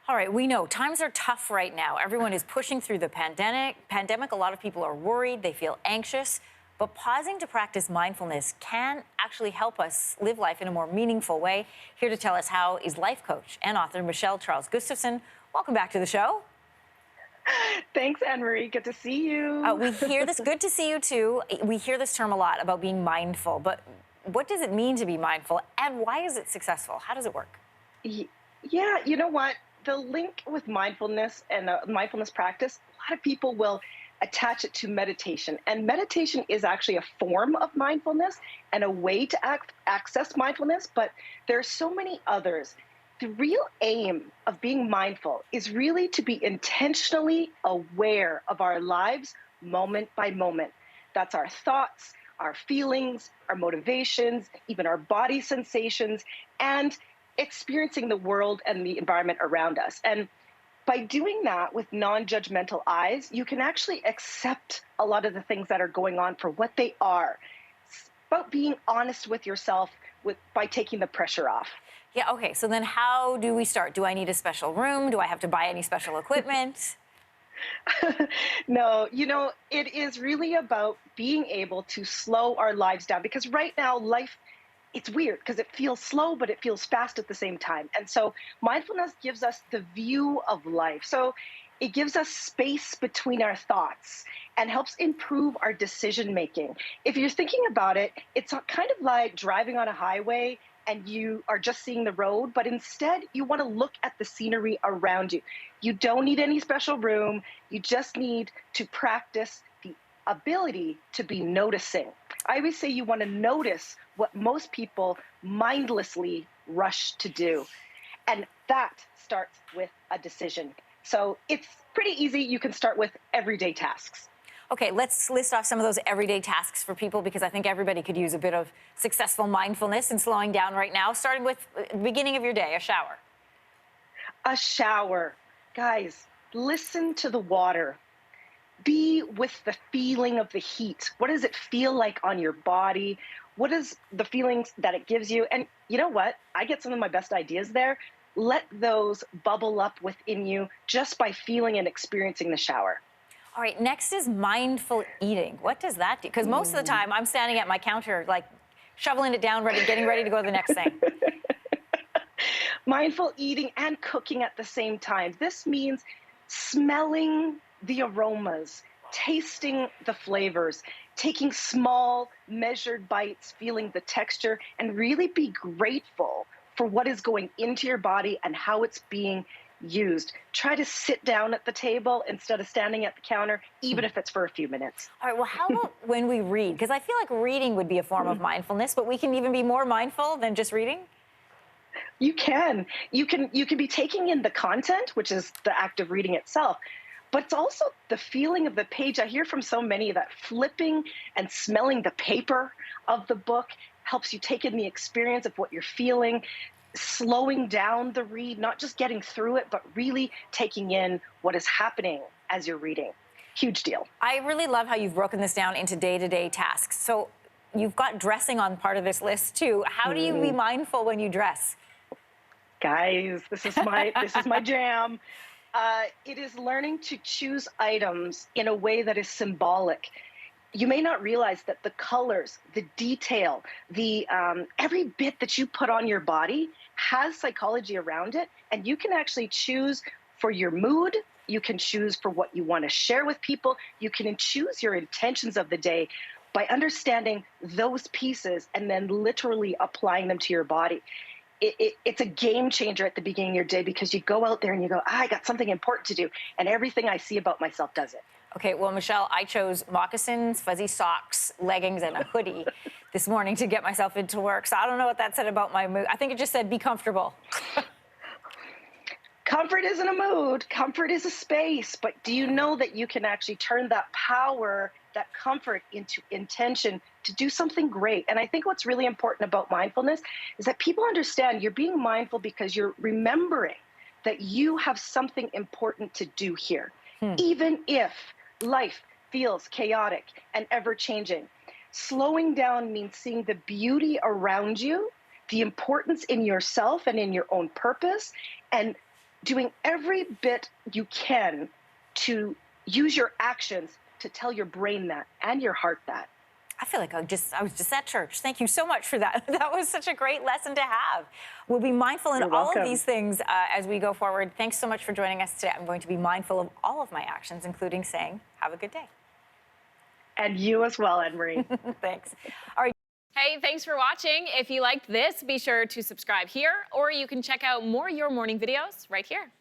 All right, we know times are tough right now. Everyone is pushing through the pandemic. A lot of people are worried, they feel anxious, but pausing to practice mindfulness can actually help us live life in a more meaningful way. Here to tell us how is life coach and author Michele Charles Gustafson. Welcome back to the show. Thanks, Anne-Marie. Good to see you. We hear this, good to see you too. We hear this term a lot about being mindful, but what does it mean to be mindful and why is it successful? How does it work? Y- Yeah, you know what? The link with mindfulness and mindfulness practice, a lot of people will attach it to meditation. And meditation is actually a form of mindfulness and a way to access mindfulness, but there are so many others. The real aim of being mindful is really to be intentionally aware of our lives moment by moment. That's our thoughts, our feelings, our motivations, even our body sensations, and experiencing the world and the environment around us. And by doing that with non-judgmental eyes, you can actually accept a lot of the things that are going on for what they are. It's about being honest with yourself by taking the pressure off. Yeah, okay, so then how do we start? Do I need a special room? Do I have to buy any special equipment? No, it is really about being able to slow our lives down because right now life it's weird because it feels slow, but it feels fast at the same time. And so mindfulness gives us the view of life. So it gives us space between our thoughts and helps improve our decision making. If you're thinking about it, it's kind of like driving on a highway and you are just seeing the road, but instead you want to look at the scenery around you. You don't need any special room. You just need to practice the ability to be noticing. I always say you want to notice what most people mindlessly rush to do. And that starts with a decision. So it's pretty easy. You can start with everyday tasks. Okay, let's list off some of those everyday tasks for people because I think everybody could use a bit of successful mindfulness and slowing down right now, starting with the beginning of your day, a shower. A shower. Guys, listen to the water. Be with the feeling of the heat. What does it feel like on your body? What is the feelings that it gives you? And you know what? I get some of my best ideas there. Let those bubble up within you just by feeling and experiencing the shower. All right, next is mindful eating. What does that do? Because most of the time I'm standing at my counter, like shoveling it down, getting ready to go to the next thing. Mindful eating and cooking at the same time. This means smelling the aromas, tasting the flavors, taking small, measured bites, feeling the texture, and really be grateful for what is going into your body and how it's being used. Try to sit down at the table instead of standing at the counter, even if it's for a few minutes. All right, well, how about when we read? Because I feel like reading would be a form of mindfulness, but we can even be more mindful than just reading. You can. You can be taking in the content, which is the act of reading itself, but it's also the feeling of the page. I hear from so many that flipping and smelling the paper of the book helps you take in the experience of what you're feeling, slowing down the read, not just getting through it, but really taking in what is happening as you're reading. Huge deal. I really love how you've broken this down into day-to-day tasks. So you've got dressing on part of this list too. How do you be mindful when you dress? Guys, this is my jam. It is learning to choose items in a way that is symbolic. You may not realize that the colors, the detail, the every bit that you put on your body has psychology around it, and you can actually choose for your mood. You can choose for what you want to share with people. You can choose your intentions of the day by understanding those pieces and then literally applying them to your body. It's a game changer at the beginning of your day because you go out there and you go, I got something important to do. And everything I see about myself does it. Okay, well, Michele, I chose moccasins, fuzzy socks, leggings, and a hoodie this morning to get myself into work. So I don't know what that said about my mood. I think it just said be comfortable. Comfort isn't a mood. Comfort is a space. But do you know that you can actually turn that power, that comfort into intention to do something great? And I think what's really important about mindfulness is that people understand you're being mindful because you're remembering that you have something important to do here, even if life feels chaotic and ever changing. Slowing down means seeing the beauty around you, the importance in yourself and in your own purpose, and doing every bit you can to use your actions to tell your brain that and your heart that. I feel like I was just at church. Thank you so much for that. That was such a great lesson to have. We'll be mindful in You're all of welcome. these things as we go forward. Thanks so much for joining us today. I'm going to be mindful of all of my actions, including saying, have a good day. And you as well, Anne-Marie. Thanks. All right. Hey, thanks for watching. If you liked this, be sure to subscribe here, or you can check out more Your Morning videos right here.